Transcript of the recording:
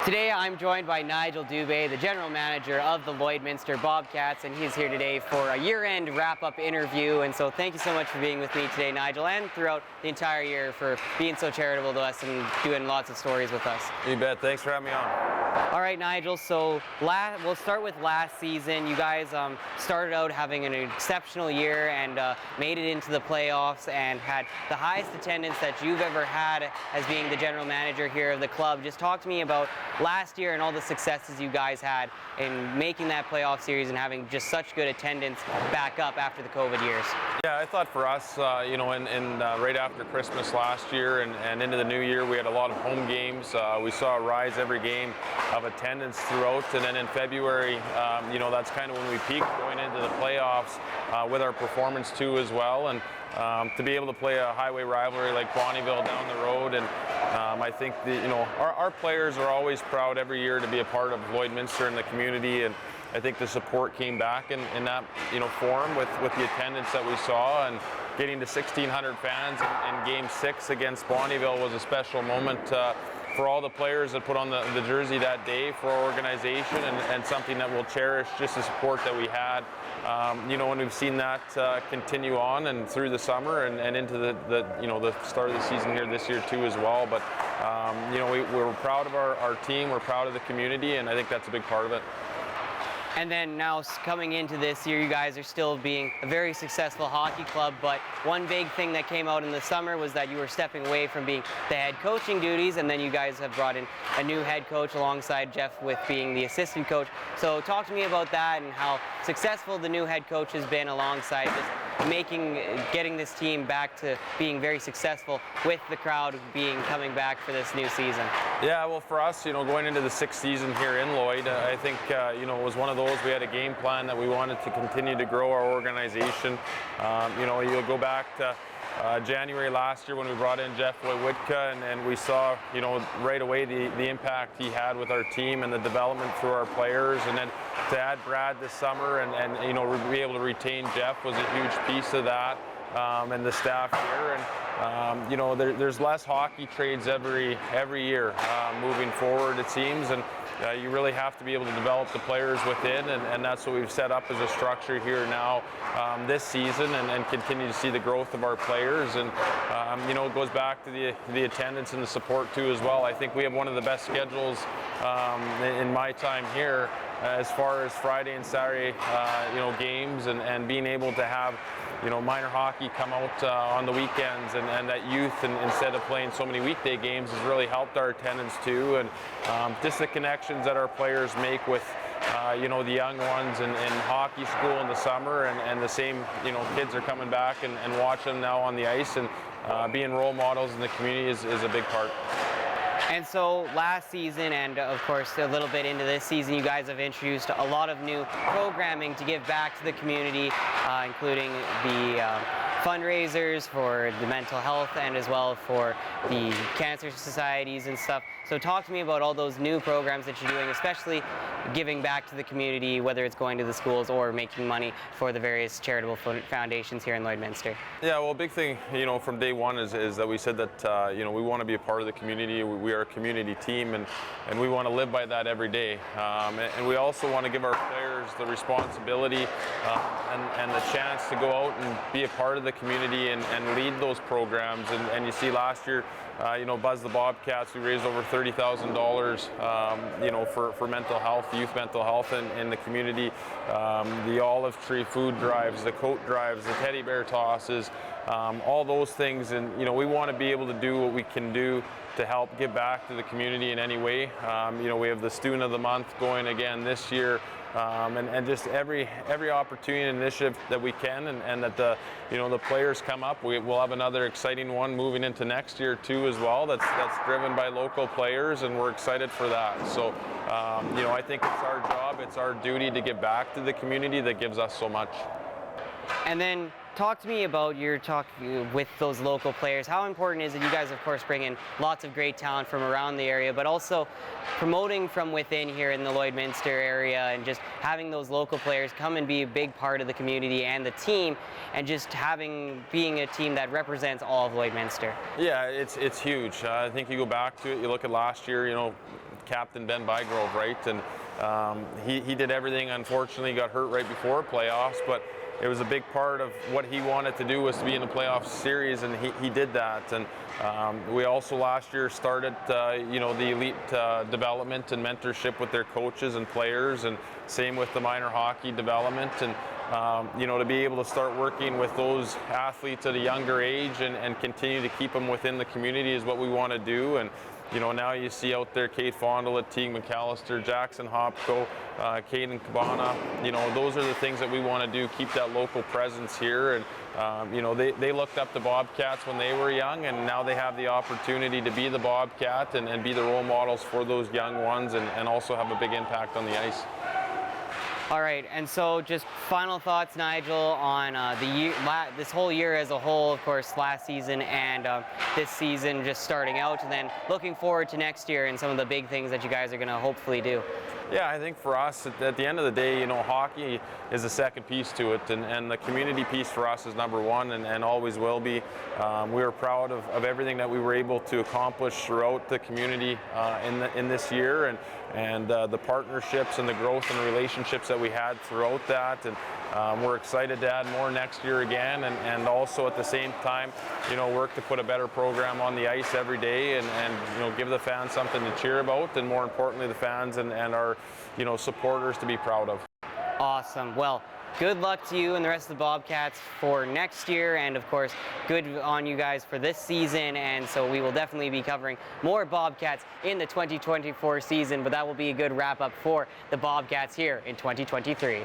Today I'm joined by Nigel Dube, the General Manager of the Lloydminster Bobcats, and he's here today for a year-end wrap-up interview. And so thank you so much for being with me today, Nigel, and throughout the entire year for being so charitable to us and doing lots of stories with us. You bet. Thanks for having me on. All right, Nigel, so we'll start with last season. You guys started out having an exceptional year and made it into the playoffs and had the highest attendance that you've ever had as being the general manager here of the club. Just talk to me about last year and all the successes you guys had in making that playoff series and having just such good attendance back up after the COVID years. Yeah, I thought for us, right after Christmas last year and into the new year, we had a lot of home games. We saw a rise every game of attendance throughout, and then in February, that's kind of when we peaked going into the playoffs with our performance too as well. And to be able to play a highway rivalry like Bonnyville down the road, and I think our players are always proud every year to be a part of Lloydminster and the community, and I think the support came back in that form with the attendance that we saw, and getting to 1,600 fans in Game 6 against Bonnyville was a special moment for all the players that put on the jersey that day, for our organization, and something that we'll cherish, just the support that we had. And we've seen that continue on and through the summer and into the start of the season here this year too as well. But we're proud of our team, we're proud of the community, and I think that's a big part of it. And then now coming into this year, you guys are still being a very successful hockey club, but one big thing that came out in the summer was that you were stepping away from being the head coaching duties, and then you guys have brought in a new head coach alongside Jeff with being the assistant coach. So talk to me about that and how successful the new head coach has been alongside just getting this team back to being very successful with the crowd coming back for this new season. Yeah, well, for us, going into the sixth season here in Lloyd, I think it was one of those. We had a game plan that we wanted to continue to grow our organization. You'll go back to January last year when we brought in Jeff Woodka, and we saw right away the impact he had with our team and the development through our players, and then to add Brad this summer and be able to retain Jeff was a huge piece of that, and the staff here. And there's less hockey trades every year moving forward, it seems, and you really have to be able to develop the players within, and that's what we've set up as a structure here now this season, and continue to see the growth of our players. And it goes back to the attendance and the support too as well. I think we have one of the best schedules in my time here as far as Friday and Saturday games, and being able to have minor hockey come out on the weekends, and that youth, and instead of playing so many weekday games, has really helped our attendance too, and just the connections that our players make with the young ones in hockey school in the summer, and the same kids are coming back and watching now on the ice, and being role models in the community is a big part. And so last season, and of course a little bit into this season, you guys have introduced a lot of new programming to give back to the community, including the fundraisers for the mental health and as well for the cancer societies and stuff. So talk to me about all those new programs that you're doing, especially giving back to the community, whether it's going to the schools or making money for the various charitable foundations here in Lloydminster. Yeah, well, a big thing, from day one is that we said that, we want to be a part of the community. We are a community team, and we want to live by that every day. And we also want to give our players the responsibility and the chance to go out and be a part of the community and lead those programs. And you see last year, Buzz the Bobcats, we raised over $30,000, for mental health, youth mental health in the community. The olive tree food drives, the coat drives, the teddy bear tosses, all those things. And, we want to be able to do what we can do to help give back to the community in any way. We have the Student of the Month going again this year. And just every opportunity and initiative that we can, and that the players come up. We'll have another exciting one moving into next year too as well. That's driven by local players, and we're excited for that. So I think it's our job, it's our duty to give back to the community that gives us so much. And then talk to me about your talk with those local players. How important is it? You guys, of course, bring in lots of great talent from around the area, but also promoting from within here in the Lloydminster area and just having those local players come and be a big part of the community and the team, and just being a team that represents all of Lloydminster. Yeah, it's huge. I think you go back to it, you look at last year, you know, Captain Ben Bygrove, right? And he did everything. Unfortunately, got hurt right before playoffs, but it was a big part of what he wanted to do was to be in the playoff series, and he did that. And we also last year started, you know, the elite development and mentorship with their coaches and players, and same with the minor hockey development. And you know, to be able to start working with those athletes at a younger age and continue to keep them within the community is what we want to do. And you know, now you see out there Kate Fondle, Teague McAllister, Jackson Hopko, Caden Cabana. You know, those are the things that we want to do, keep that local presence here. And you know, they looked up to Bobcats when they were young, and now they have the opportunity to be the Bobcat and be the role models for those young ones, and also have a big impact on the ice. All right, and so just final thoughts, Nigel, on this whole year as a whole, of course, last season and this season just starting out, and then looking forward to next year and some of the big things that you guys are going to hopefully do. Yeah, I think for us, at the end of the day, you know, hockey is the second piece to it, and the community piece for us is number one, and always will be. We are proud of everything that we were able to accomplish throughout the community in this year, and the partnerships and the growth and relationships that we had throughout that. And we're excited to add more next year again, and also at the same time, you know, work to put a better program on the ice every day, and you know, give the fans something to cheer about, and more importantly, the fans and our, you know, supporters to be proud of. Awesome. Well, good luck to you and the rest of the Bobcats for next year, and of course, good on you guys for this season. And so we will definitely be covering more Bobcats in the 2024 season, but that will be a good wrap up for the Bobcats here in 2023.